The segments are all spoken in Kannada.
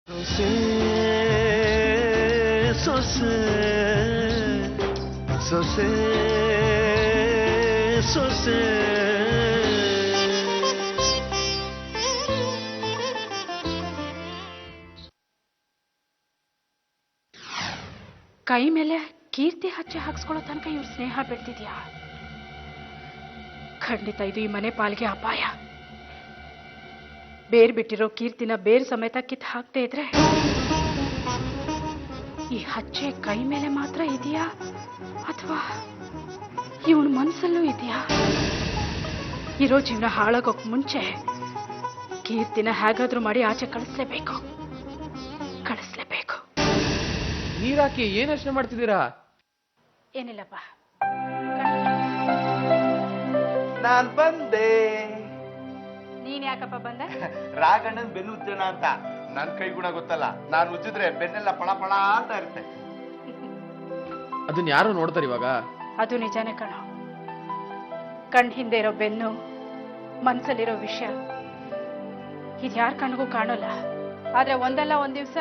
ಸೊಸೆ ಸೊಸೆ ಸೊಸೆ ಸೊಸೆ ಕೈ ಮೇಲೆ ಕೀರ್ತಿ ಹಚ್ಚೆ ಹಾಕ್ಸ್ಕೊಳ್ಳೋ ತನಕ ಇವ್ರ ಸ್ನೇಹ ಬೆಳ್ತಿದ್ಯಾ? ಖಂಡಿತ ಇದು ಈ ಮನೆ ಪಾಲಿಗೆ ಅಪಾಯ. ಬೇರ್ ಬಿಟ್ಟಿರೋ ಕೀರ್ತಿನ ಬೇರ್ ಸಮೇತ ಕಿತ್ತು ಹಾಕ್ತೇ ಇದ್ರೆ ಈ ಹಚ್ಚೆ ಕೈ ಮೇಲೆ ಮಾತ್ರ ಇದೆಯಾ ಅಥವಾ ಇವನ ಮನಸ್ಸಲ್ಲೂ ಇದೆಯಾ? ಇರೋ ಜೀವನ ಹಾಳಾಗೋಕ್ ಮುಂಚೆ ಕೀರ್ತಿನ ಹೇಗಾದ್ರೂ ಮಾಡಿ ಆಚೆ ಕಳಿಸ್ಲೇಬೇಕು. ನೀರಾಕಿ ಏನ್ ಯೋಚನೆ ಮಾಡ್ತಿದ್ದೀರಾ? ಏನಿಲ್ಲಪ್ಪ. ನಾನ್ ಬಂದೆ. ನೀನ್ ಯಾಕಪ್ಪ ಬಂದೆ? ರಾಘಣ್ಣನ್ ಬೆನ್ನು ಉಜ್ಜೋಣ ಅಂತ. ನನ್ ಕೈ ಗುಣ ಗೊತ್ತಲ್ಲ, ನಾನ್ ಉಜ್ಜಿದ್ರೆ ಬೆನ್ನೆಲ್ಲ ಪಳ ಪಳ ಅಂತ ಇರುತ್ತೆ. ಅದನ್ನ ಯಾರು ನೋಡ್ತಾರೆ ಇವಾಗ? ಅದು ನಿಜಾನೇ ಕಣೋ. ಕಣ್ ಹಿಂದೆ ಇರೋ ಬೆನ್ನು, ಮನ್ಸಲ್ಲಿರೋ ವಿಷಯ ಇದ್ಯಾರ ಕಣ್ಣಿಗೂ ಕಾಣೋಲ್ಲ. ಆದ್ರೆ ಒಂದಲ್ಲ ಒಂದ್ ದಿವ್ಸ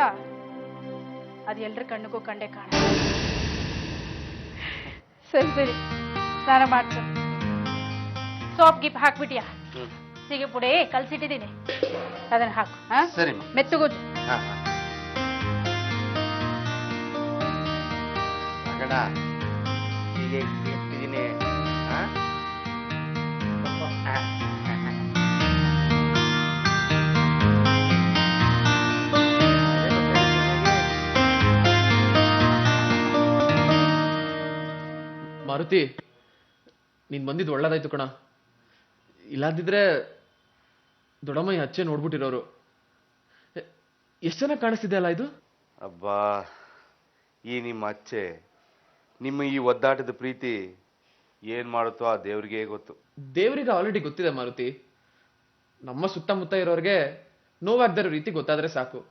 ಅದು ಎಲ್ರ ಕಣ್ಣಿಗೂ ಕಂಡೇ ಕಾಣ. ಸರಿ ಸರಿ, ಸ್ನಾನ ಮಾಡ್ತೀನಿ. ಸೋಪ್ ಗಿಪ್ ಹಾಕ್ಬಿಟ್ಯಾ? ಸಿಗೆ ಪುಡಿ ಕಲ್ಸಿಟ್ಟಿದ್ದೀನಿ, ಅದನ್ನ ಹಾಕು. ಸರಿ ಮೆತ್ತಗುಜ್ಜು. ರಾಘಣ್ಣ ಹೀಗೆ ಎತ್ತಿದ್ದೀನಿ. ಮಾರುತಿ, ನೀನ್ ಬಂದಿದ್ದು ಒಳ್ಳೇದಾಯ್ತು ಕಣ. ಇಲ್ಲಾದಿದ್ರೆ ದೊಡ್ಡಮ್ಮ ಹಚ್ಚೆ ನೋಡ್ಬಿಟ್ಟಿರೋರು. ಎಷ್ಟು ಚೆನ್ನಾಗಿ ಕಾಣಿಸ್ತಿದೆ ಅಲ್ಲ ಇದು? ಅಬ್ಬಾ, ಈ ನಿಮ್ಮ ಅಚ್ಚೆ, ನಿಮ್ಮ ಈ ಒದ್ದಾಟದ ಪ್ರೀತಿ ಏನ್ ಮಾಡುತ್ತೋ ಆ ದೇವ್ರಿಗೆ ಗೊತ್ತು. ದೇವರಿಗೆ ಆಲ್ರೆಡಿ ಗೊತ್ತಿದೆ ಮಾರುತಿ. ನಮ್ಮ ಸುತ್ತಮುತ್ತ ಇರೋರಿಗೆ ನೋವಾಗ್ದಿರೋ ರೀತಿ ಗೊತ್ತಾದ್ರೆ ಸಾಕು.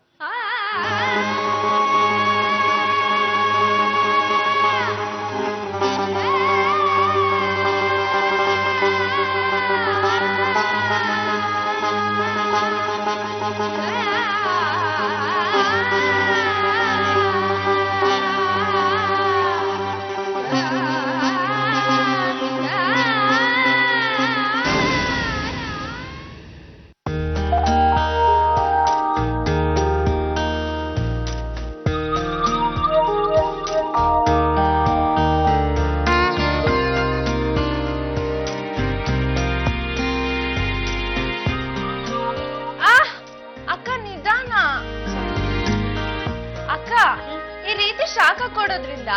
ಶಾಖ ಕೊಡೋದ್ರಿಂದ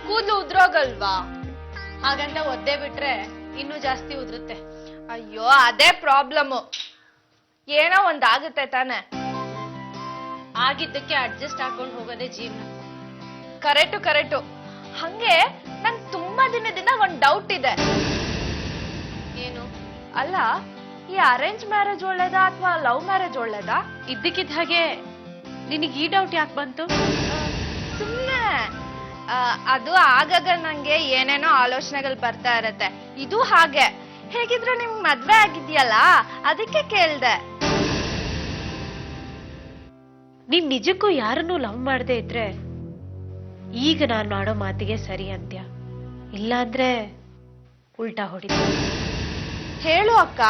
ಕೂದಲು ಉದ್ರೋಗಲ್ವಾ? ಹಾಗಂತ ಒದ್ದೆ ಬಿಟ್ರೆ ಇನ್ನೂ ಜಾಸ್ತಿ ಉದುರುತ್ತೆ. ಅಯ್ಯೋ, ಅದೇ ಪ್ರಾಬ್ಲಮ್. ಏನೋ ಒಂದಾಗುತ್ತೆ ತಾನೆ. ಆಗಿದ್ದಕ್ಕೆ ಅಡ್ಜಸ್ಟ್ ಹಾಕೊಂಡು ಹೋಗೋದೇ ಜೀವನ. ಕರೆಕ್ಟು. ಹಂಗೆ ನಂಗೆ ತುಂಬಾ ದಿನದಿಂದ ಒಂದ್ ಡೌಟ್ ಇದೆ. ಏನು? ಅಲ್ಲ, ಈ ಅರೇಂಜ್ ಮ್ಯಾರೇಜ್ ಒಳ್ಳೇದಾ ಅಥವಾ ಲವ್ ಮ್ಯಾರೇಜ್ ಒಳ್ಳೇದಾ? ಇದ್ದಕ್ಕಿದ್ದ ಹಾಗೆ ನಿನಗೆ ಈ ಡೌಟ್ ಯಾಕೆ ಬಂತು? ಸುಮ್ನೆ ಅದು ಆಗಾಗ ನಂಗೆ ಏನೇನೋ ಆಲೋಚನೆಗಳು ಬರ್ತಾ ಇರತ್ತೆ. ಇದು ಹಾಗೆ. ಹೇಗಿದ್ರೆ ನಿಮ್ಗೆ ಮದ್ವೆ ಆಗಿದ್ಯಲ್ಲ, ಅದಕ್ಕೆ ಕೇಳ್ದೆ. ನೀನ್ ನಿಜಕ್ಕೂ ಯಾರನ್ನೂ ಲವ್ ಮಾಡದೆ ಇದ್ರೆ ಈಗ ನಾನು ಆಡೋ ಮಾತಿಗೆ ಸರಿ ಅಂತ್ಯ, ಇಲ್ಲಾಂದ್ರೆ ಉಲ್ಟಾ ಹೊಡಿತ. ಹೇಳು ಅಕ್ಕ.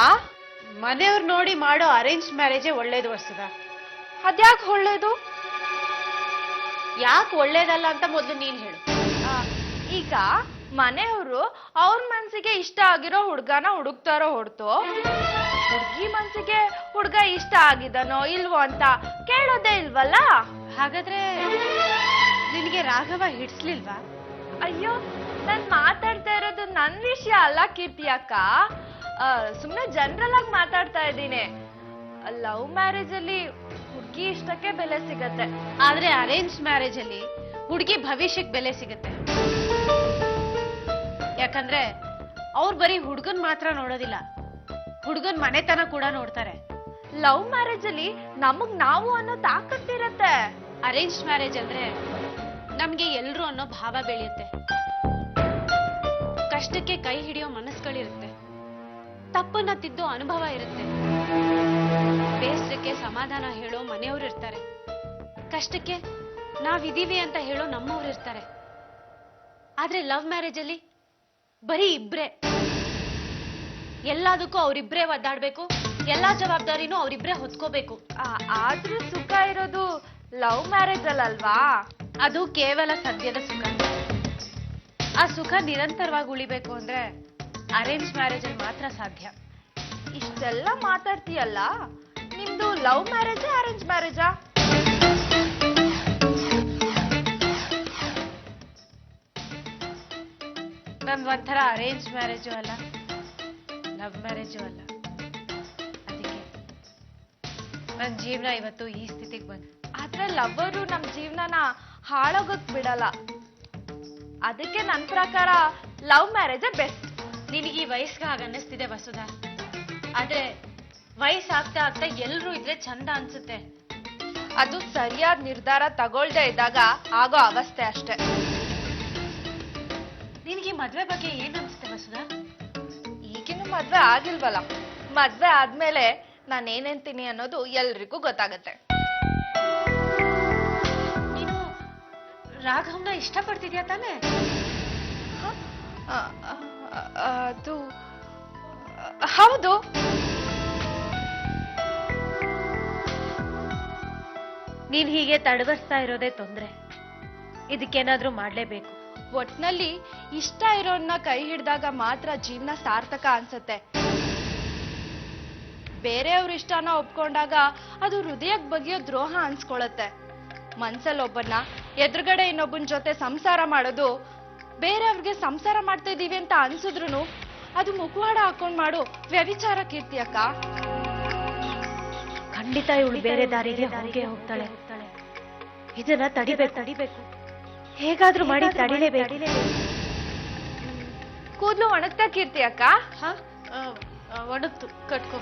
ಮನೆಯವ್ರು ನೋಡಿ ಮಾಡೋ ಅರೇಂಜ್ ಮ್ಯಾರೇಜೇ ಒಳ್ಳೇದು ವರ್ಷದ. ಅದ್ಯಾಕೆ ಒಳ್ಳೇದು? ಯಾಕೆ ಒಳ್ಳೇದಲ್ಲ ಅಂತ ಮೊದಲು ನೀನ್ ಹೇಳು. ಈಗ ಮನೆಯವರು ಅವ್ರ ಮನ್ಸಿಗೆ ಇಷ್ಟ ಆಗಿರೋ ಹುಡ್ಗನ ಹುಡುಕ್ತಾರೋ ಹೊರತು ಹುಡ್ಗಿ ಮನ್ಸಿಗೆ ಹುಡ್ಗ ಇಷ್ಟ ಆಗಿದನೋ ಇಲ್ವೋ ಅಂತ ಕೇಳೋದೇ ಇಲ್ವಲ್ಲ. ಹಾಗಾದ್ರೆ ನಿನಗೆ ರಾಘವ ಹಿಡ್ಸ್ಲಿಲ್ವಾ? ಅಯ್ಯೋ, ನಾನ್ ಮಾತಾಡ್ತಾ ಇರೋದು ನನ್ ವಿಷಯ ಅಲ್ಲ ಕೀರ್ತಿ ಅಕ್ಕ. ಸುಮ್ನೆ ಜನರಲ್ ಆಗಿ ಮಾತಾಡ್ತಾ ಇದ್ದೀನಿ. ಲವ್ ಮ್ಯಾರೇಜ್ ಅಲ್ಲಿ ಹುಡ್ಗಿ ಇಷ್ಟಕ್ಕೆ ಬೆಲೆ ಸಿಗತ್ತೆ, ಆದ್ರೆ ಅರೇಂಜ್ ಮ್ಯಾರೇಜ್ ಅಲ್ಲಿ ಹುಡುಗಿ ಭವಿಷ್ಯಕ್ಕೆ ಬೆಲೆ ಸಿಗುತ್ತೆ. ಯಾಕಂದ್ರೆ ಅವ್ರು ಬರೀ ಹುಡುಗನ್ ಮಾತ್ರ ನೋಡೋದಿಲ್ಲ, ಹುಡುಗನ್ ಮನೆತನ ಕೂಡ ನೋಡ್ತಾರೆ. ಲವ್ ಮ್ಯಾರೇಜ್ ಅಲ್ಲಿ ನಮಗ್ ನಾವು ಅನ್ನೋ ತಾಕತ್ತಿರತ್ತೆ. ಅರೇಂಜ್ ಮ್ಯಾರೇಜ್ ಅಂದ್ರೆ ನಮ್ಗೆ ಎಲ್ರು ಅನ್ನೋ ಭಾವ ಬೆಳೆಯುತ್ತೆ. ಕಷ್ಟಕ್ಕೆ ಕೈ ಹಿಡಿಯೋ ಮನಸ್ಸುಗಳಿರುತ್ತೆ, ತಪ್ಪನ್ನ ತಿದ್ದೋ ಅನುಭವ ಇರುತ್ತೆ, ಬೇಸರಕ್ಕೆ ಸಮಾಧಾನ ಹೇಳೋ ಮನೆಯವರು ಇರ್ತಾರೆ. ಕಷ್ಟಕ್ಕೆ ನಾವಿದೀವಿ ಅಂತ ಹೇಳೋ ನಮ್ಮವ್ರು ಇರ್ತಾರೆ. ಆದ್ರೆ ಲವ್ ಮ್ಯಾರೇಜ್ ಅಲ್ಲಿ ಬರೀ ಇಬ್ರೇ, ಎಲ್ಲದಕ್ಕೂ ಅವ್ರಿಬ್ರೇ ಒದ್ದಾಡ್ಬೇಕು, ಎಲ್ಲಾ ಜವಾಬ್ದಾರಿನೂ ಅವ್ರಿಬ್ರೇ ಹೊತ್ಕೋಬೇಕು. ಆದ್ರೂ ಸುಖ ಇರೋದು ಲವ್ ಮ್ಯಾರೇಜ್ ಅಲ್ಲಲ್ವಾ? ಅದು ಕೇವಲ ಸದ್ಯದ ಸುಖ. ಆ ಸುಖ ನಿರಂತರವಾಗಿ ಉಳಿಬೇಕು ಅಂದ್ರೆ ಅರೇಂಜ್ ಮ್ಯಾರೇಜ್ ಅಲ್ಲಿ ಮಾತ್ರ ಸಾಧ್ಯ. ಇಷ್ಟೆಲ್ಲ ಮಾತಾಡ್ತೀಯಲ್ಲ, ನಿಮ್ದು ಲವ್ ಮ್ಯಾರೇಜಾ ಅರೇಂಜ್ ಮ್ಯಾರೇಜಾ? ನಮ್ದು ಒಂಥರ ಅರೇಂಜ್ ಮ್ಯಾರೇಜು ಅಲ್ಲ, ಲವ್ ಮ್ಯಾರೇಜು ಅಲ್ಲ. ಅದಕ್ಕೆ ನನ್ನ ಜೀವನ ಇವತ್ತು ಈ ಸ್ಥಿತಿಗೆ ಬಂತು. ಆದ್ರೆ ಲವ್ವರು ನಮ್ ಜೀವನನ ಹಾಳಾಗೋಕ್ ಬಿಡಲ್ಲ. ಅದಕ್ಕೆ ನನ್ ಪ್ರಕಾರ ಲವ್ ಮ್ಯಾರೇಜ್ ಬೆಸ್ಟ್. ನಿನಗೆ ಈ ವಯಸ್ಸಿಗೆ ಹಾಗೆ ಅನ್ನಿಸ್ತಿದೆ ವಸುಧಾ, ಆದ್ರೆ ವಯಸ್ಸಾಗ್ತಾ ಆಗ್ತಾ ಎಲ್ರೂ ಇದ್ರೆ ಚಂದ ಅನ್ಸುತ್ತೆ. ಅದು ಸರಿಯಾದ ನಿರ್ಧಾರ ತಗೊಳ್ದೇ ಇದ್ದಾಗ ಆಗೋ ಅವಸ್ಥೆ ಅಷ್ಟೇ. ನಿನಗೆ ಮದ್ವೆ ಬಗ್ಗೆ ಏನ್ ಅನ್ಸುತ್ತೆ ವಸುಧಾ? ಈಗಿನ ಮದ್ವೆ ಆಗಿಲ್ವಲ್ಲ, ಮದ್ವೆ ಆದ್ಮೇಲೆ ನಾನು ಏನೇಂತೀನಿ ಅನ್ನೋದು ಎಲ್ರಿಗೂ ಗೊತ್ತಾಗತ್ತೆ. ನೀನು ರಾಘವ್ನ ಇಷ್ಟಪಡ್ತಿದ್ಯಾ ತಾನೇ? ಅದು ಹೌದು. ನೀನ್ ಹೀಗೆ ತಡವರ್ಸ್ತಾ ಇರೋದೇ ತೊಂದ್ರೆ. ಇದಕ್ಕೇನಾದ್ರೂ ಮಾಡ್ಲೇಬೇಕು. ಒಟ್ನಲ್ಲಿ ಇಷ್ಟ ಇರೋನ್ನ ಕೈ ಹಿಡ್ದಾಗ ಮಾತ್ರ ಜೀವನ ಸಾರ್ಥಕ ಅನ್ಸತ್ತೆ. ಬೇರೆಯವ್ರ ಇಷ್ಟನ ಒಪ್ಕೊಂಡಾಗ ಅದು ಹೃದಯಕ್ಕೆ ಬಗೆಯೋ ದ್ರೋಹ ಅನ್ಸ್ಕೊಳತ್ತೆ. ಮನ್ಸಲ್ಲಿ ಒಬ್ಬನ್ನ ಎದುರುಗಡೆ ಇನ್ನೊಬ್ಬನ ಜೊತೆ ಸಂಸಾರ ಮಾಡೋದು, ಬೇರೆಯವ್ರಿಗೆ ಸಂಸಾರ ಮಾಡ್ತಾ ಇದೀವಿ ಅಂತ ಅನ್ಸಿದ್ರು ಅದು ಮುಖವಾಡ ಹಾಕೊಂಡ್ ಮಾಡು ವ್ಯಭಿಚಾರ ಕೀರ್ತಿ ಅಕ್ಕ. ಖಂಡಿತ ಇವಳು ಬೇರೆ ದಾರಿಗೆ ಹೋಗೇ ಹೋಗ್ತಾಳೆ. ಇದನ್ನ ತಡಿಬೇಕು. ಹೇಗಾದ್ರೂ ಮಾಡಿ ತಡಿಲೇಬೇಕು. ಕೂದ್ಲು ಒಣಗ್ತಾ ಕೀರ್ತಿ ಅಕ್ಕ? ಒಣಗ್ತು, ಕಟ್ಕೋ.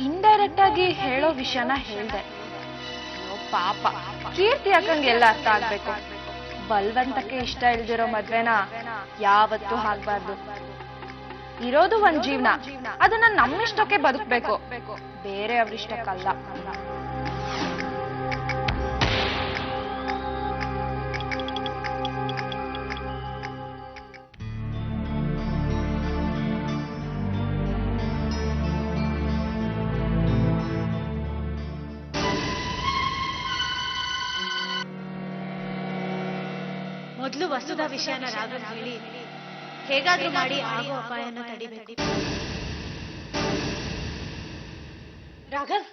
ಇಂಡೈರೆಕ್ಟ್ ಆಗಿ ಹೇಳೋ ವಿಷಯನ ಹೇಳ್ದೆ. ಪಾಪ ಕೀರ್ತಿ ಅಕ್ಕಂಗೆಲ್ಲ ಅರ್ಥ ಆಗ್ಬೇಕು. ಬಲ್ವಂತಕ್ಕೆ ಇಷ್ಟ ಇಲ್ದಿರೋ ಮದ್ವೆನ ಯಾವತ್ತೂ ಆಗ್ಬಾರ್ದು. ಇರೋದು ಒಂದ್ ಜೀವನ, ಅದನ್ನ ನಮ್ಮಿಷ್ಟಕ್ಕೆ ಬದುಕ್ಬೇಕು, ಬೇರೆ ಅವ್ರಿಷ್ಟಕ್ಕಲ್ಲ. ಮೊದಲು ವಸುಧಾ ವಿಷಯನ ರಾಘವ್ ಹೇಳಿ ಹೇಗಾದ್ರೂ ಮಾಡಿ ಆಗೋ ಅಪಾಯನ ತಡಿಬೇಕು. ರಾಘವ್,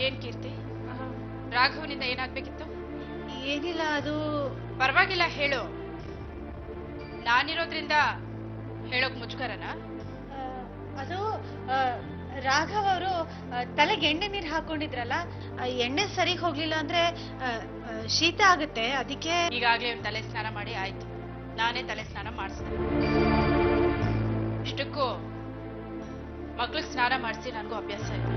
ಏನ್ ಕೀರ್ತಿ, ರಾಘವನಿಂದ ಏನಾಗ್ಬೇಕಿತ್ತು? ಏನಿಲ್ಲ, ಅದು ಪರವಾಗಿಲ್ಲ ಹೇಳು. ನಾನಿರೋದ್ರಿಂದ ಹೇಳೋಕ್ ಮುಜುಗರನಾ? ಅದು ರಾಘವ್ ಅವರು ತಲೆಗೆ ಎಣ್ಣೆ ನೀರು ಹಾಕೊಂಡಿದ್ರಲ್ಲ, ಎಣ್ಣೆ ಸರಿಗ್ ಹೋಗ್ಲಿಲ್ಲ ಅಂದ್ರೆ ಶೀತ ಆಗುತ್ತೆ. ಅದಕ್ಕೆ ಈಗಾಗ್ಲೇ ಅವ್ನು ತಲೆ ಸ್ನಾನ ಮಾಡಿ ಆಯ್ತು. ನಾನೇ ತಲೆ ಸ್ನಾನ ಮಾಡಿಸ್ದೆ. ಇಷ್ಟಕ್ಕೂ ಮಕ್ಳಿಗೆ ಸ್ನಾನ ಮಾಡಿಸಿ ನನಗೂ ಅಭ್ಯಾಸ ಇದೆ.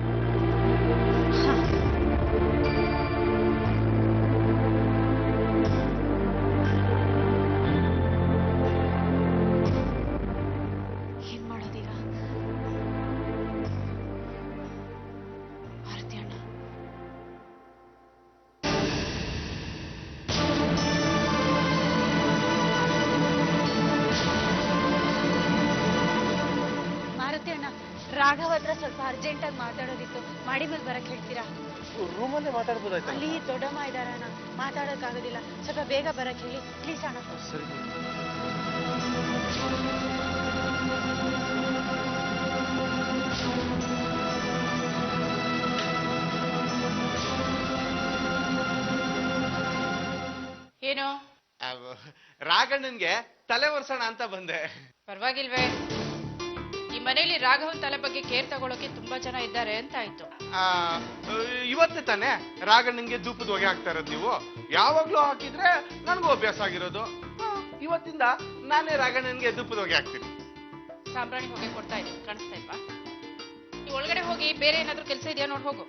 ಏನ್ ಮಾಡೋದೀಗ? ಭಾರತಿ ಅಣ್ಣ, ಮಾರುತಿ ಅಣ್ಣ, ರಾಘವ್ ಹತ್ರ ಸ್ವಲ್ಪ ಅರ್ಜೆಂಟ್ ಆಗಿ ಮಾತಾಡೋದಿತ್ತು. ಮಾಡಿ ಮೇಲೆ ಬರಕ್ ಹೇಳ್ತೀರಾ? ರೂಮಲ್ಲೇ ಮಾತಾಡ್ಬೋದಾಯ್ತು. ಅಲ್ಲಿ ದೊಡ್ಡಮ್ಮ ಇದಾರ ಅಣ್ಣ, ಮಾತಾಡಕ್ ಆಗೋದಿಲ್ಲ. ಸ್ವಲ್ಪ ಬೇಗ ಬರಕ್ ಹೇಳಿ ಪ್ಲೀಸ್ ಅಣ್ಣ. ಸರಿ. ಏನು? ರಾಘಣ್ಣನ್ಗೆ ತಲೆ ಒರ್ಸೋಣ ಅಂತ ಬಂದೆ. ಪರವಾಗಿಲ್ವೇ? ಈ ಮನೇಲಿ ರಾಘವನ್ ತಲೆ ಬಗ್ಗೆ ಕೇರ್ ತಗೊಳಕ್ಕೆ ತುಂಬಾ ಜನ ಇದ್ದಾರೆ ಅಂತ ಆಯ್ತು. ಇವತ್ತೇ ತಾನೇ ರಾಘಣ್ಣನ್ಗೆ ಧೂಪದ ಹೊಗೆ ಹಾಕ್ತಾ ಇರೋದು ನೀವು. ಯಾವಾಗ್ಲೂ ಹಾಕಿದ್ರೆ ನನ್ಗೂ ಅಭ್ಯಾಸ ಆಗಿರೋದು. ಇವತ್ತಿಂದ ನಾನೇ ರಾಘಣ್ಣನ್ಗೆ ಧೂಪದ ಹೊಗೆ ಹಾಕ್ತೀನಿ. ಸಾಂಬ್ರಾಣಿ ಹೊಗೆ ಕೊಡ್ತಾ ಇದ್ದೀನಿ, ಕಾಣಿಸ್ತಾ ಇಲ್ವಾ? ನೀವು ಒಳಗಡೆ ಹೋಗಿ ಬೇರೆ ಏನಾದ್ರೂ ಕೆಲಸ ಇದೆಯಾ ನೋಡ್ ಹೋಗು.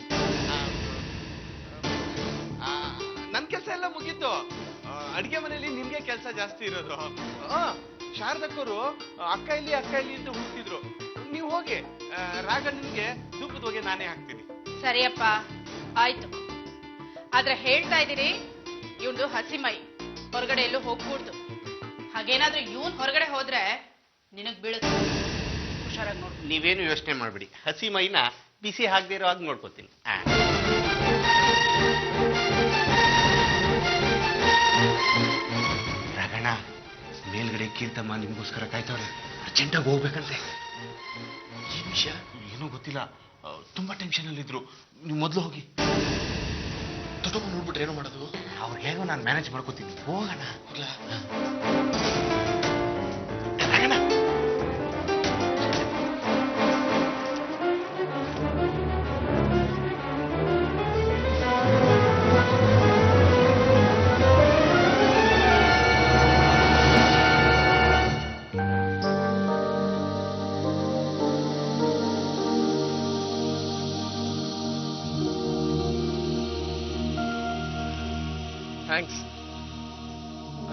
ನನ್ ಕೆಲಸ ಎಲ್ಲ ಮುಗೀತು. ಅಡಿಗೆ ಮನೆಯಲ್ಲಿ ನಿಮ್ಗೆ ಕೆಲಸ ಜಾಸ್ತಿ ಇರೋದು. ಶಾರದಕ್ಕವರು ಅಕ್ಕ ಇಲ್ಲಿ ಅಂತ ಹುಟ್ಟಿದ್ರು. ನೀವು ಹೋಗಿ ರಾಘಣ್ಣನ್ಗೆ ಧೂಪದ ಹೊಗೆ ನಾನೇ ಹಾಕ್ತೀನಿ. ಸರಿಯಪ್ಪ, ಆಯ್ತು. ಆದ್ರೆ ಹೇಳ್ತಾ ಇದ್ದೀರಿ, ಇವ್ನು ಹಸಿ ಮೈ, ಹೊರಗಡೆ ಎಲ್ಲೂ ಹೋಗ್ಕೂಡ್ದು. ಹಾಗೇನಾದ್ರೂ ಇವನ್ ಹೊರಗಡೆ ಹೋದ್ರೆ ನಿನಗ್ ಬೀಳುತ್ತೆ. ಹುಷಾರಾಗಿ ನೋಡು. ನೀವೇನು ಯೋಚನೆ ಮಾಡ್ಬಿಡಿ, ಹಸಿ ಮೈನ ಬಿಸಿ ಹಾಕದೇ ಇರೋ ಹಾಗೆ ನೋಡ್ಕೋತೀನಿ. ರಾಘಣ್ಣ, ಮೇಲ್ಗಡೆ ಕೀರ್ತಮ್ಮ ನಿಮ್ಗೋಸ್ಕರ ಕಾಯ್ತವ್ರೆ. ಅರ್ಜೆಂಟಾಗಿ ಹೋಗ್ಬೇಕಂತೆ. ಈ ವಿಷಯ ಏನೂ ಗೊತ್ತಿಲ್ಲ, ತುಂಬಾ ಟೆನ್ಷನ್ ಅಲ್ಲಿದ್ರು. ನೀವು ಮೊದಲು ಹೋಗಿ. ದೊಡ್ಡಮ್ಮ ನೋಡ್ಬಿಟ್ರೆ ಏನೋ ಮಾಡೋದು? ಅವ್ರಿಗೆ ಹೇಗೋ ನಾನು ಮ್ಯಾನೇಜ್ ಮಾಡ್ಕೋತೀನಿ. ಹೋಗೋಣ. ಥ್ಯಾಂಕ್ಸ್.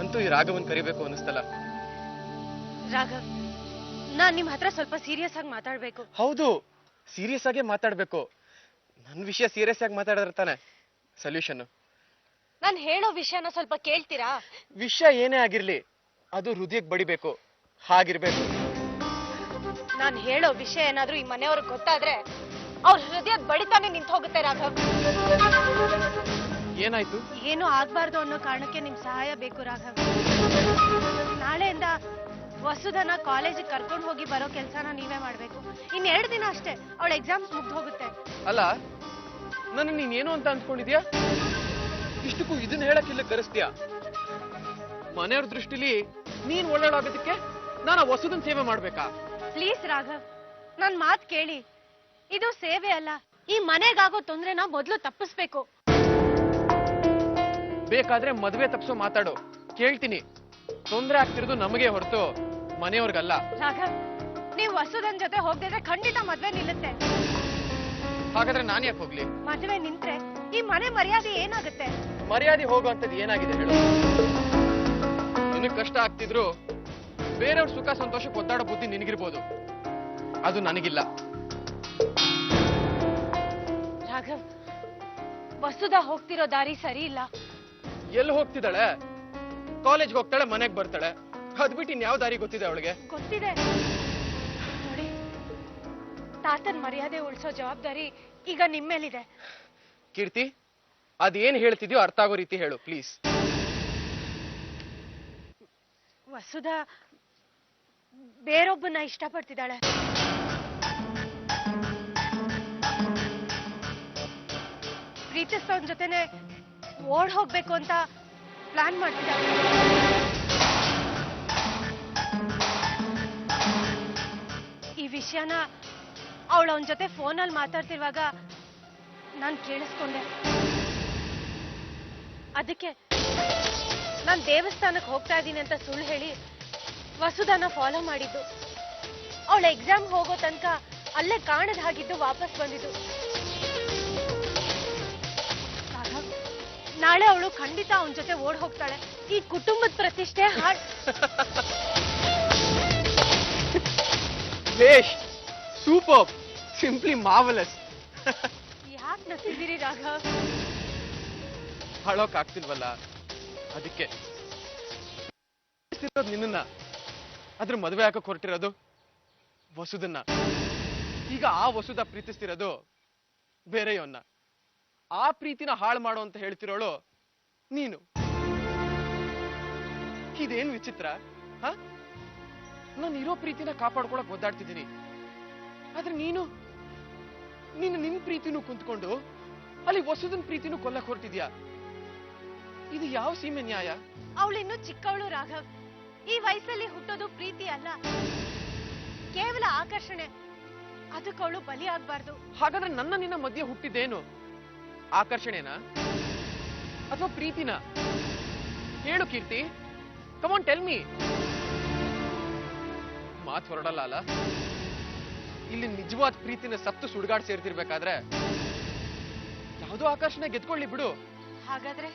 ಅಂತೂ ಈ ರಾಘವನ್ ಕರಿಬೇಕು ಅನ್ನಿಸ್ತಲ್ಲ. ರಾಘವ್, ನಾನ್ ನಿಮ್ ಹತ್ರ ಸ್ವಲ್ಪ ಸೀರಿಯಸ್ ಆಗಿ ಮಾತಾಡ್ಬೇಕು. ಹೌದು, ಸೀರಿಯಸ್ ಆಗೇ ಮಾತಾಡ್ಬೇಕು. ನನ್ ವಿಷಯ ಸೀರಿಯಸ್ ಆಗಿ ಮಾತಾಡಿದ್ರೆ ತಾನೆ ಸೊಲ್ಯೂಷನ್. ನಾನ್ ಹೇಳೋ ವಿಷಯನ ಸ್ವಲ್ಪ ಕೇಳ್ತೀರಾ? ವಿಷಯ ಏನೇ ಆಗಿರ್ಲಿ, ಅದು ಹೃದಯಕ್ಕೆ ಬಡಿಬೇಕು, ಹಾಗಿರ್ಬೇಕು. ನಾನ್ ಹೇಳೋ ವಿಷಯ ಏನಾದ್ರೂ ಈ ಮನೆಯವ್ರಿಗೆ ಗೊತ್ತಾದ್ರೆ ಅವ್ರ ಹೃದಯ ಬಡಿತಾನೆ ನಿಂತು ಹೋಗುತ್ತೆ. ರಾಘವ್, ಏನಾಯ್ತು? ಏನು ಆಗ್ಬಾರ್ದು ಅನ್ನೋ ಕಾರಣಕ್ಕೆ ನಿಮ್ ಸಹಾಯ ಬೇಕು ರಾಘವ್. ನಾಳೆಯಿಂದ ವಸುಧನ ಕಾಲೇಜಿಗೆ ಕರ್ಕೊಂಡು ಹೋಗಿ ಬರೋ ಕೆಲ್ಸನ ನೀವೇ ಮಾಡ್ಬೇಕು. ಇನ್ 2 ದಿನ ಅಷ್ಟೇ, ಅವಳ ಎಕ್ಸಾಮ್ಸ್ ಮುಗ್ದು ಹೋಗುತ್ತೆ. ಅಲ್ಲ, ನನ್ನ ನೀನೇನು ಅಂತ ಅನ್ಸ್ಕೊಂಡಿದ್ಯಾ? ಇಷ್ಟಕ್ಕೂ ಇದನ್ನ ಹೇಳಕ್ಕಿಲ್ಲ ಕರೆಸ್ತೀಯಾ? ಮನೆಯವ್ರ ದೃಷ್ಟಿಲಿ ನೀನ್ ಒಳ್ಳೇಳಾಗೋದಕ್ಕೆ ನಾನು ಆ ವಸುದನ್ ಸೇವೆ ಮಾಡ್ಬೇಕಾ? ಪ್ಲೀಸ್ ರಾಘವ್, ನನ್ ಮಾತ್ ಕೇಳಿ. ಇದು ಸೇವೆ ಅಲ್ಲ, ಈ ಮನೆಗಾಗೋ ತೊಂದ್ರೆನ ಮೊದ್ಲು ತಪ್ಪಿಸ್ಬೇಕು. ಬೇಕಾದ್ರೆ ಮದ್ವೆ ತಪ್ಸೋ ಮಾತಾಡು, ಕೇಳ್ತೀನಿ. ತೊಂದ್ರೆ ಆಗ್ತಿರೋದು ನಮಗೆ ಹೊರತು ಮನೆಯವ್ರಿಗಲ್ಲ. ರಾಘವ್, ನೀವು ವಸುದನ್ ಜೊತೆ ಹೋಗ್ದಿದ್ರೆ ಖಂಡಿತ ಮದ್ವೆ ನಿಲ್ಲುತ್ತೆ. ಹಾಗಾದ್ರೆ ನಾನ್ ಯಾಕೆ ಹೋಗ್ಲಿ? ಮದ್ವೆ ನಿಂತ್ರೆ ಈ ಮನೆ ಮರ್ಯಾದೆ ಏನಾಗುತ್ತೆ? ಮರ್ಯಾದೆ ಹೋಗುವಂತದ್ದು ಏನಾಗಿದೆ ಹೇಳು? ನಿನಗ್ ಕಷ್ಟ ಆಗ್ತಿದ್ರು ಬೇರೆಯವ್ರ ಸುಖ ಸಂತೋಷಕ್ಕೆ ಒದ್ದಾಡೋ ಬುದ್ಧಿ ನಿನಗಿರ್ಬೋದು, ಅದು ನನಗಿಲ್ಲ. ರಾಘವ್, ವಸುಧಾ ಹೋಗ್ತಿರೋ ದಾರಿ ಸರಿ ಇಲ್ಲ. ಎಲ್ಲಿ ಹೋಗ್ತಿದ್ದಾಳೆ? ಕಾಲೇಜ್ಗೆ ಹೋಗ್ತಾಳೆ, ಮನೆಗ್ ಬರ್ತಾಳೆ. ಅದ್ಬಿಟ್ಟು ಇನ್ಯಾವ ದಾರಿ ಗೊತ್ತಿದೆ ಅವಳಿಗೆ? ಗೊತ್ತಿದೆ ನೋಡಿ, ತಾತನ್ ಮರ್ಯಾದೆ ಉಳಿಸೋ ಜವಾಬ್ದಾರಿ ಈಗ ನಿಮ್ಮೇಲಿದೆ. ಕೀರ್ತಿ, ಅದೇನ್ ಹೇಳ್ತಿದ್ಯೋ ಅರ್ಥ ಆಗೋ ರೀತಿ ಹೇಳು ಪ್ಲೀಸ್. ವಸುಧಾ ಬೇರೊಬ್ಬನ ಇಷ್ಟಪಡ್ತಿದ್ದಾಳೆ. ಪ್ರೀತಿಸೋನ್ ಜೊತೆನೆ ಓಡ್ ಹೋಗ್ಬೇಕು ಅಂತ ಪ್ಲಾನ್ ಮಾಡ್ತಿದ್ದಾಳೆ. ಈ ವಿಷಯನ ಅವಳು ಅವನ ಜೊತೆ ಫೋನಲ್ಲಿ ಮಾತಾಡ್ತಿರುವಾಗ ನಾನು ಕೇಳಿಸ್ಕೊಂಡೆ. ಅದಕ್ಕೆ ನಾನು ದೇವಸ್ಥಾನಕ್ಕೆ ಹೋಗ್ತಾ ಇದ್ದೀನಿ ಅಂತ ಸುಳ್ಳು ಹೇಳಿ ವಸುಧಾನ ಫಾಲೋ ಮಾಡಿದ್ದು. ಅವಳ ಎಕ್ಸಾಮ್ ಹೋಗೋ ತನಕ ಅಲ್ಲೇ ಕಾಣದ ಹಾಗಿದ್ದು ವಾಪಸ್ ಬಂದಿದ್ದು. ನಾಳೆ ಅವಳು ಖಂಡಿತ ಅವನ ಜೊತೆ ಓಡ್ ಹೋಗ್ತಾಳೆ. ಈ ಕುಟುಂಬದ ಪ್ರತಿಷ್ಠೆ ಹಾಳ್. ಬೇಷ್, ಸೂಪರ್, ಸಿಂಪ್ಲಿ ಮಾರ್ವೆಲಸ್. ಯಾಕೆ ನಗ್ತಿದ್ದೀರಿ ರಾಘವ್? ಹಾಳೋಕ್ ಆಗ್ತಿಲ್ವಲ್ಲ ಅದಕ್ಕೆ. ನಿನ್ನ ಅದ್ರ ಮದುವೆ ಹಾಕಕ್ ಹೊರಟಿರೋದು ವಸುದನ್ನ. ಈಗ ಆ ವಸುದ ಪ್ರೀತಿಸ್ತಿರೋದು ಬೇರೆಯವನ್ನ. ಆ ಪ್ರೀತಿನ ಹಾಳು ಮಾಡು ಅಂತ ಹೇಳ್ತಿರೋಳು ನೀನು. ಇದೇನ್ ವಿಚಿತ್ರ? ನಾನು ಇರೋ ಪ್ರೀತಿನ ಕಾಪಾಡ್ಕೊಳಕ್ ಒದ್ದಾಡ್ತಿದ್ದೀನಿ, ಆದ್ರೆ ನೀನು ನಿನ್ ಪ್ರೀತಿನೂ ಕುಂತ್ಕೊಂಡು ಅಲ್ಲಿ ವಸುದನ್ ಪ್ರೀತಿನೂ ಕೊಲ್ಲಕ್ ಹೊರಟಿದ್ಯಾ. ಇದು ಯಾವ ಸೀಮೆ ನ್ಯಾಯ? ಅವಳಿನ್ನು ಚಿಕ್ಕವಳು ರಾಘವ್. ಈ ವಯಸ್ಸಲ್ಲಿ ಹುಟ್ಟೋದು ಪ್ರೀತಿ ಅಲ್ಲ, ಕೇವಲ ಆಕರ್ಷಣೆ. ಅದಕ್ಕೆ ಅವಳು ಬಲಿ ಆಗ್ಬಾರ್ದು. ಹಾಗಾದ್ರೆ ನನ್ನ ನಿನ್ನ ಮಧ್ಯೆ ಹುಟ್ಟಿದ್ದೇನು? ಆಕರ್ಷಣೆನಾ ಅಥವಾ ಪ್ರೀತಿನ? ಹೇಳು ಕೀರ್ತಿ, ಕಮ್ ಆನ್ ಟೆಲ್ ಮೀ. ಮಾತು ಹೊರಡಲ್ಲ ಅಲ್ಲ? ಇಲ್ಲಿ ನಿಜವಾದ ಪ್ರೀತಿನ ಸತ್ತು ಸುಡುಗಾಡ್ ಸೇರ್ತಿರ್ಬೇಕಾದ್ರೆ ಯಾವುದೋ ಆಕರ್ಷಣೆ ಗೆದ್ಕೊಳ್ಳಿ ಬಿಡು. ಹಾಗಾದ್ರೆ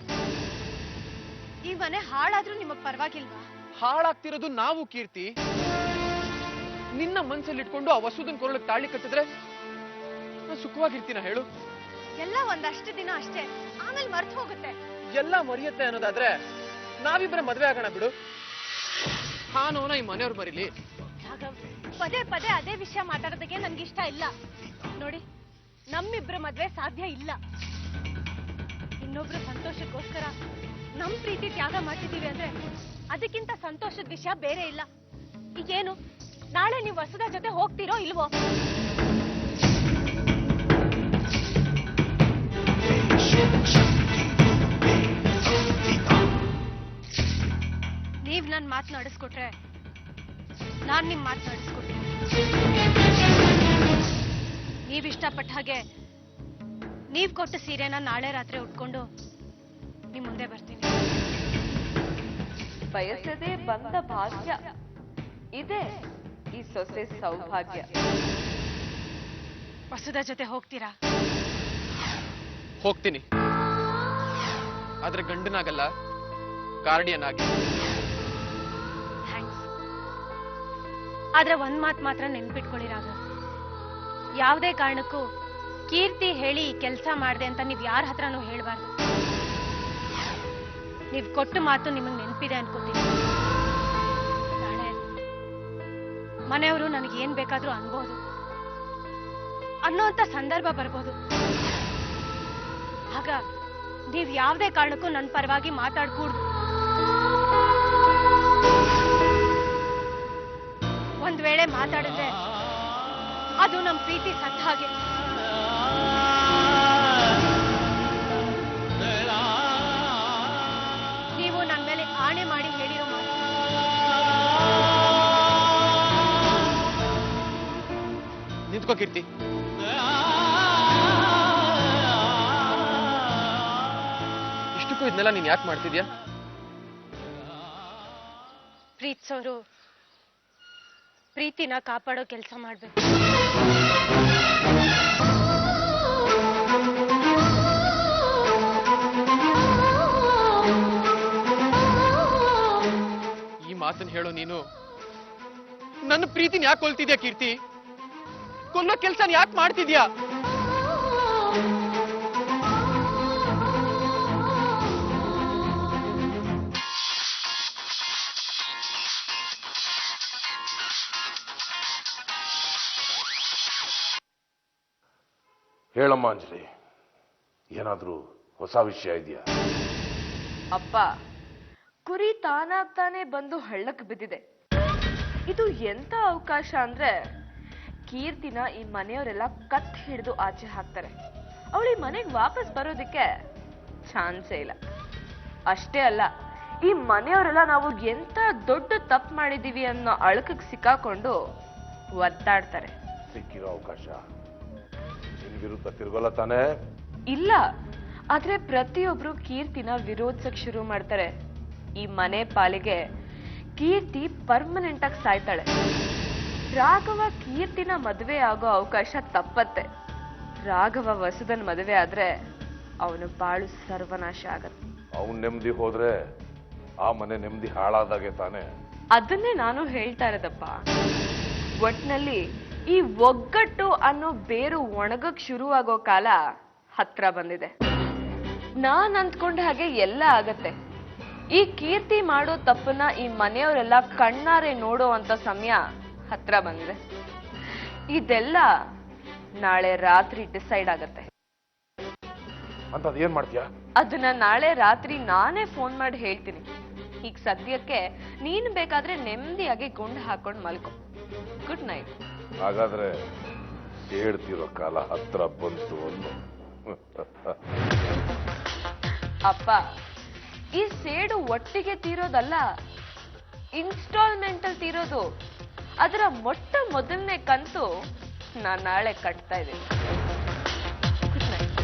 ಈ ಮನೆ ಹಾಳಾದ್ರೂ ನಿಮಗ್ ಪರವಾಗಿಲ್ವಾ? ಹಾಳಾಗ್ತಿರೋದು ನಾವು ಕೀರ್ತಿ. ನಿನ್ನ ಮನ್ಸಲ್ಲಿ ಇಟ್ಕೊಂಡು ಆ ವಸುದನ್ ಕೊರಳಿಗೆ ತಾಳಿ ಕಟ್ಟಿದ್ರೆ ನಾನು ಸುಖವಾಗಿರ್ತೀನ ಹೇಳು? ಎಲ್ಲ ಒಂದಷ್ಟು ದಿನ ಅಷ್ಟೇ, ಆಮೇಲೆ ಮರ್ತು ಹೋಗುತ್ತೆ. ಎಲ್ಲ ಮರೆಯುತ್ತೆ ಅನ್ನೋದಾದ್ರೆ ನಾವಿಬ್ಬರ ಮದ್ವೆ ಆಗೋಣ ಬಿಡು. ಹಾನೋನ ಈ ಮನೆಯವ್ರು ಬರೀಲಿ. ರಾಘವ್, ಪದೇ ಪದೇ ಅದೇ ವಿಷಯ ಮಾತಾಡೋದಕ್ಕೆ ನನ್ಗಿಷ್ಟ ಇಲ್ಲ. ನೋಡಿ, ನಮ್ಮಿಬ್ರ ಮದ್ವೆ ಸಾಧ್ಯ ಇಲ್ಲ. ಇನ್ನೊಬ್ರು ಸಂತೋಷಕ್ಕೋಸ್ಕರ ನಮ್ ಪ್ರೀತಿ ತ್ಯಾಗ ಮಾಡ್ತಿದೀವಿ ಅಂದ್ರೆ ಅದಕ್ಕಿಂತ ಸಂತೋಷದ ವಿಷಯ ಬೇರೆ ಇಲ್ಲ. ಈಗೇನು, ನಾಳೆ ನೀವು ವಸುದ ಜೊತೆ ಹೋಗ್ತೀರೋ ಇಲ್ವೋ? ನೀವ್ ನನ್ ಮಾತು ನಡೆಸ್ಕೊಟ್ರೆ ನಾನ್ ನಿಮ್ ಮಾತು ನಡೆಸ್ಕೊಡ್ತೀನಿ. ನೀವ್ ಇಷ್ಟಪಟ್ಟ ಹಾಗೆ ನೀವ್ ಕೊಟ್ಟ ಸೀರೆನ ನಾಳೆ ರಾತ್ರಿ ಉಟ್ಕೊಂಡು ನಿಮ್ ಮುಂದೆ ಬರ್ತೀನಿ. ಬಯಸದೆ ಬಂದ ಭಾಗ್ಯ ಇದೆ ಈ ಸೊಸೆ ಸೌಭಾಗ್ಯ. ವಸುದ ಜೊತೆ ಹೋಗ್ತೀರಾ? ಹೋಗ್ತೀನಿ, ಆದ್ರೆ ಗಂಡನಾಗಲ್ಲ, ಗಾರ್ಡಿಯನ್ ಆಗಿ. ಥ್ಯಾಂಕ್ಸ್. ಆದ್ರೆ ಒಂದ್ ಮಾತ್ ಮಾತ್ರ ನೆನ್ಪಿಟ್ಕೊಳ್ಳಿ ರಾಘವ್, ಯಾವುದೇ ಕಾರಣಕ್ಕೂ ಕೀರ್ತಿ ಹೇಳಿ ಈ ಕೆಲಸ ಮಾಡ್ದೆ ಅಂತ ನೀವ್ ಯಾರ ಹತ್ರನೂ ಹೇಳ್ಬಾರ್ದು. ನೀವ್ ಕೊಟ್ಟ ಮಾತು ನಿಮಗ್ ನೆನ್ಪಿದೆ ಅನ್ಕೋತೀನಿ. ನಾಳೆ ಮನೆಯವರು ನನಗೆ ಏನ್ ಬೇಕಾದ್ರೂ ಅನ್ಬೋದು ಅನ್ನೋಂತ ಸಂದರ್ಭ ಬರ್ಬೋದು. ಆಗ ನೀವ್ ಯಾವುದೇ ಕಾರಣಕ್ಕೂ ನನ್ನ ಪರವಾಗಿ ಮಾತಾಡ್ಕೂಡ್ದು. ಒಂದ್ ವೇಳೆ ಮಾತಾಡಿದ್ರೆ ಅದು ನಮ್ ಪ್ರೀತಿ ಸತ್ತ ಹಾಗೆ. ನೀವು ನನ್ನ ಮೇಲೆ ಆಣೆ ಮಾಡಿ ಹೇಳಿರೋ ಮಾತು. ನಿಂತ್ಕೋ ಕೀರ್ತಿ. ಇಷ್ಟಕ್ಕೂ ಇದನ್ನೆಲ್ಲ ನೀನ್ ಯಾಕೆ ಮಾಡ್ತಿದ್ಯಾ? ಪ್ರೀತಿಸೋರು ಪ್ರೀತಿನ ಕಾಪಾಡೋ ಕೆಲಸ ಮಾಡ್ಬೇಕು. ಈ ಮಾತನ್ನ ಹೇಳೋ ನೀನು ನನ್ನ ಪ್ರೀತಿನ ಯಾಕೆ ಕೊಲ್ತಿದ್ಯಾ ಕೀರ್ತಿ? ಕೊಲ್ಲೋ ಕೆಲ್ಸನ ಯಾಕೆ ಮಾಡ್ತಿದ್ಯಾ? ಹೇಳಮ್ಮ ಅಂಜಲಿ, ಏನಾದ್ರೂ ಹೊಸ ವಿಷಯ ಇದೆಯಾ? ಅಪ್ಪ, ಕುರಿ ತಾನಾಗ್ತಾನೆ ಬಂದು ಹಳ್ಳಕ್ಕೆ ಬಿದ್ದಿದೆ. ಇದು ಎಂತ ಅವಕಾಶ ಅಂದ್ರೆ ಕೀರ್ತಿನ ಈ ಮನೆಯವರೆಲ್ಲ ಕತ್ ಹಿಡಿದು ಆಚೆ ಹಾಕ್ತಾರೆ. ಅವಳು ಈ ಮನೆಗೆ ವಾಪಸ್ ಬರೋದಿಕ್ಕೆ ಚಾನ್ಸೇ ಇಲ್ಲ. ಅಷ್ಟೇ ಅಲ್ಲ, ಈ ಮನೆಯವರೆಲ್ಲ ನಾವು ಎಂತ ದೊಡ್ಡ ತಪ್ಪು ಮಾಡಿದೀವಿ ಅನ್ನೋ ಅಳಕಕ್ಕೆ ಸಿಕ್ಕಾಕೊಂಡು ಒದ್ದಾಡ್ತಾರೆ. ಸಿಕ್ಕಿರೋ ಅವಕಾಶ ನಿನ್ ವಿರುದ್ಧ ತಿರುಗಲ್ಲ ತಾನೇ? ಇಲ್ಲ, ಆದ್ರೆ ಪ್ರತಿಯೊಬ್ರು ಕೀರ್ತಿನ ವಿರೋಧಿಸಕ್ ಶುರು ಮಾಡ್ತಾರೆ. ಈ ಮನೆ ಪಾಲಿಗೆ ಕೀರ್ತಿ ಪರ್ಮನೆಂಟ್ ಆಗಿ ಸಾಯ್ತಾಳೆ. ರಾಘವ ಕೀರ್ತಿನ ಮದುವೆ ಆಗೋ ಅವಕಾಶ ತಪ್ಪತ್ತೆ. ರಾಘವ ವಸುದನ್ ಮದುವೆ ಆದ್ರೆ ಅವನು ಬಾಳು ಸರ್ವನಾಶ ಆಗತ್ತೆ. ಅವನ್ ನೆಮ್ಮದಿ ಹೋದ್ರೆ ಆ ಮನೆ ನೆಮ್ಮದಿ ಹಾಳಾದಾಗೆ ತಾನೆ. ಅದನ್ನೇ ನಾನು ಹೇಳ್ತಾ ಇರೋದಪ್ಪ. ಒಟ್ನಲ್ಲಿ ಈ ಒಗ್ಗಟ್ಟು ಅನ್ನೋ ಬೇರು ಒಣಗಕ್ ಶುರುವಾಗೋ ಕಾಲ ಹತ್ರ ಬಂದಿದೆ. ನಾನ್ ಅಂದ್ಕೊಂಡ ಹಾಗೆ ಎಲ್ಲ ಆಗತ್ತೆ. ಈ ಕೀರ್ತಿ ಮಾಡೋ ತಪ್ಪನ್ನ ಈ ಮನೆಯವರೆಲ್ಲ ಕಣ್ಣಾರೆ ನೋಡೋ ಅಂತ ಸಮಯ ಹತ್ರ ಬಂದಿದೆ. ಇದೆಲ್ಲ ನಾಳೆ ರಾತ್ರಿ ಡಿಸೈಡ್ ಆಗತ್ತೆ. ಅಂತ ಏನ್ ಮಾಡ್ತೀಯಾ? ಅದನ್ನ ನಾಳೆ ರಾತ್ರಿ ನಾನೇ ಫೋನ್ ಮಾಡಿ ಹೇಳ್ತೀನಿ. ಈಗ ಸದ್ಯಕ್ಕೆ ನೀನ್ ಬೇಕಾದ್ರೆ ನೆಮ್ಮದಿಯಾಗಿ ಗುಂಡು ಹಾಕೊಂಡು ಮಲ್ಕೊ. Good night. ಹಾಗಾದ್ರೆ ಹೇಳ್ತಿರೋ ಕಾಲ ಹತ್ರ ಬಂತು ಅನ್ನೋ. ಅಪ್ಪ, ಈ ಸೇಡು ಒಟ್ಟಿಗೆ ತೀರೋದಲ್ಲ, ಇನ್ಸ್ಟಾಲ್ಮೆಂಟ್ ಅಲ್ಲಿ ತೀರೋದು. ಅದರ ಮೊಟ್ಟ ಮೊದಲನೇ ಕಂತು ನಾನ್ ನಾಳೆ ಕಟ್ತಾ ಇದ್ದೀನಿ. Good night.